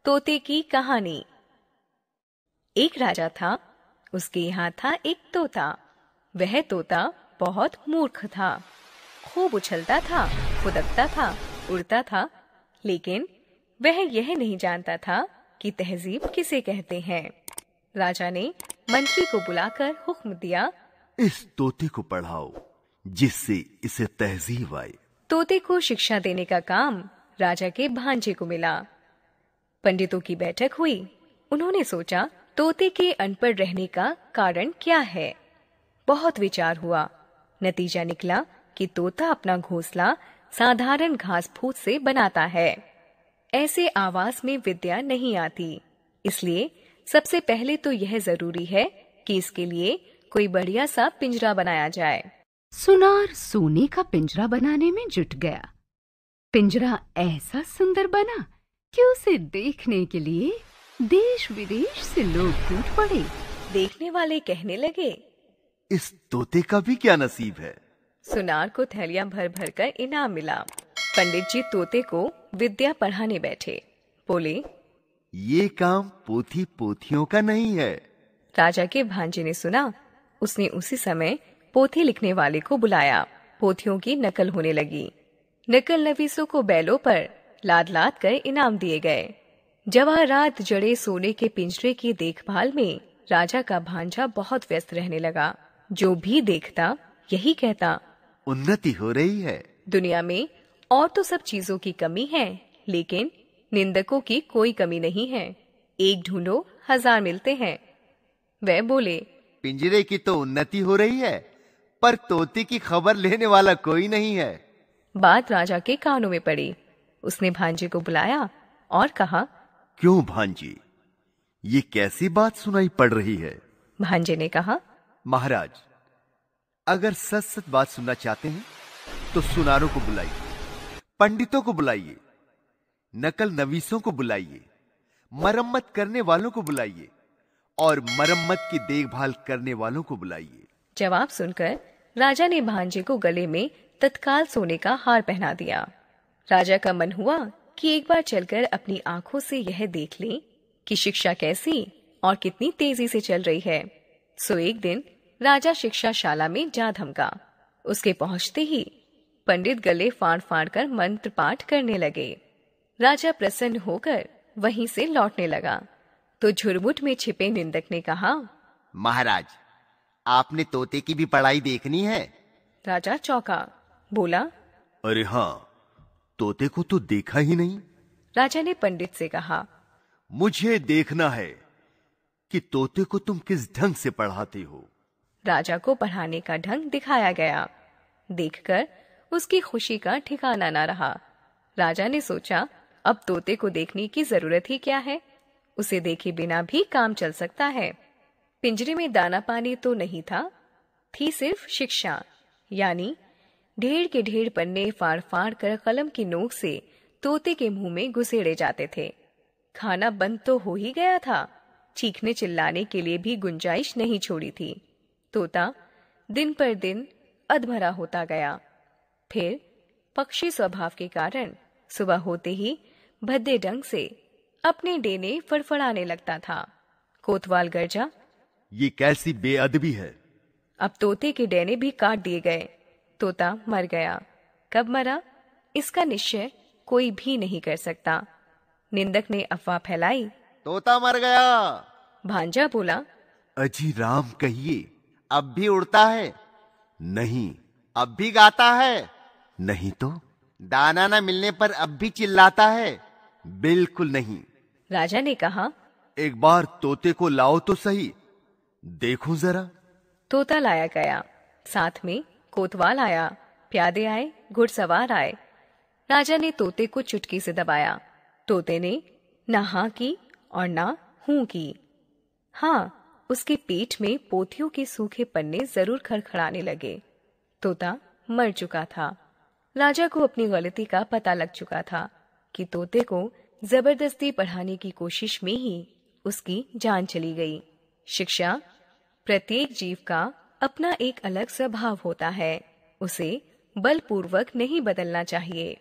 तोते की कहानी। एक राजा था, उसके यहाँ था एक तोता। वह तोता बहुत मूर्ख था, खूब उछलता था, फुदकता था, उड़ता था, लेकिन वह यह नहीं जानता था कि तहजीब किसे कहते हैं। राजा ने मंत्री को बुलाकर हुक्म दिया, इस तोते को पढ़ाओ जिससे इसे तहजीब आए। तोते को शिक्षा देने का काम राजा के भांजे को मिला। पंडितों की बैठक हुई। उन्होंने सोचा, तोते के अनपढ़ रहने का कारण क्या है। बहुत विचार हुआ। नतीजा निकला कि तोता अपना घोंसला साधारण घास फूस से बनाता है। ऐसे आवास में विद्या नहीं आती, इसलिए सबसे पहले तो यह जरूरी है कि इसके लिए कोई बढ़िया सा पिंजरा बनाया जाए। सुनार सोने का पिंजरा बनाने में जुट गया। पिंजरा ऐसा सुंदर बना कि उसे देखने के लिए देश विदेश से लोग टूट पड़े। देखने वाले कहने लगे, इस तोते का भी क्या नसीब है। सुनार को थैलियां भर भर कर इनाम मिला। पंडित जी तोते को विद्या पढ़ाने बैठे। बोले, ये काम पोथी पोथियों का नहीं है। राजा के भांजे ने सुना। उसने उसी समय पोथी लिखने वाले को बुलाया। पोथियों की नकल होने लगी। नकल नवीसों को बैलों पर लाद लाद कर इनाम दिए गए। जवाहरात जड़े सोने के पिंजरे की देखभाल में राजा का भांजा बहुत व्यस्त रहने लगा। जो भी देखता यही कहता, उन्नति हो रही है। दुनिया में और तो सब चीजों की कमी है, लेकिन निंदकों की कोई कमी नहीं है। एक ढूंढो 1000 मिलते हैं। वह बोले, पिंजरे की तो उन्नति हो रही है, पर तोते की खबर लेने वाला कोई नहीं है। बात राजा के कानों में पड़ी। उसने भांजे को बुलाया और कहा, क्यों भांजी, ये कैसी बात सुनाई पड़ रही है। भांजे ने कहा, महाराज, अगर सच सच बात सुनना चाहते हैं तो सुनारों को बुलाइए, पंडितों को बुलाइए, नकल नवीसों को बुलाइए, मरम्मत करने वालों को बुलाइए और मरम्मत की देखभाल करने वालों को बुलाइए। जवाब सुनकर राजा ने भांजे को गले में तत्काल सोने का हार पहना दिया। राजा का मन हुआ कि एक बार चलकर अपनी आंखों से यह देख ले कि शिक्षा कैसी और कितनी तेजी से चल रही है। सो एक दिन राजा शिक्षाशाला में जा धमका। उसके पहुंचते ही पंडित गले फाड़ फाड़ कर मंत्र पाठ करने लगे। राजा प्रसन्न होकर वहीं से लौटने लगा तो झुरमुट में छिपे निंदक ने कहा, महाराज, आपने तोते की भी पढ़ाई देखनी है। राजा चौंका। बोला, अरे हाँ, तोते को तो देखा ही नहीं। राजा ने पंडित से कहा, मुझे देखना है कि तोते को तुम किस ढंग से पढ़ाते हो। राजा को पढ़ाने का ढंग दिखाया गया। देखकर उसकी खुशी का ठिकाना न रहा। राजा ने सोचा, अब तोते को देखने की जरूरत ही क्या है, उसे देखे बिना भी काम चल सकता है। पिंजरे में दाना पानी तो नहीं था, थी सिर्फ शिक्षा, यानी ढेर के ढेर पन्ने फाड़ फाड़ कर कलम की नोक से तोते के मुंह में घुसेड़े जाते थे। खाना बंद तो हो ही गया था, चीखने चिल्लाने के लिए भी गुंजाइश नहीं छोड़ी थी। तोता दिन पर दिन अधमरा होता गया। फिर पक्षी स्वभाव के कारण सुबह होते ही भद्दे ढंग से अपने डेने फड़फड़ाने लगता था। कोतवाल गरजा, ये कैसी बेअदबी है। अब तोते के डेने भी काट दिए गए। तोता मर गया। कब मरा, इसका निश्चय कोई भी नहीं कर सकता। निंदक ने अफवाह फैलाई, तोता मर गया। भांजा बोला, अजी राम कहिए, अब भी उड़ता है? नहीं। अब भी गाता है? नहीं। तो दाना न मिलने पर अब भी चिल्लाता है? बिल्कुल नहीं। राजा ने कहा, एक बार तोते को लाओ तो सही, देखो जरा। तोता लाया गया। साथ में कोतवाल आया, प्यादे आए, घुड़सवार आए। राजा ने तोते को चुटकी से दबाया। तोते ने ना हाँ की और ना हूं की। हाँ, उसके पेट में पोथियों के सूखे पन्ने जरूर खड़खड़ाने लगे। तोता मर चुका था। राजा को अपनी गलती का पता लग चुका था कि तोते को जबरदस्ती पढ़ाने की कोशिश में ही उसकी जान चली गई। शिक्षा, प्रत्येक जीव का अपना एक अलग स्वभाव होता है, उसे बलपूर्वक नहीं बदलना चाहिए।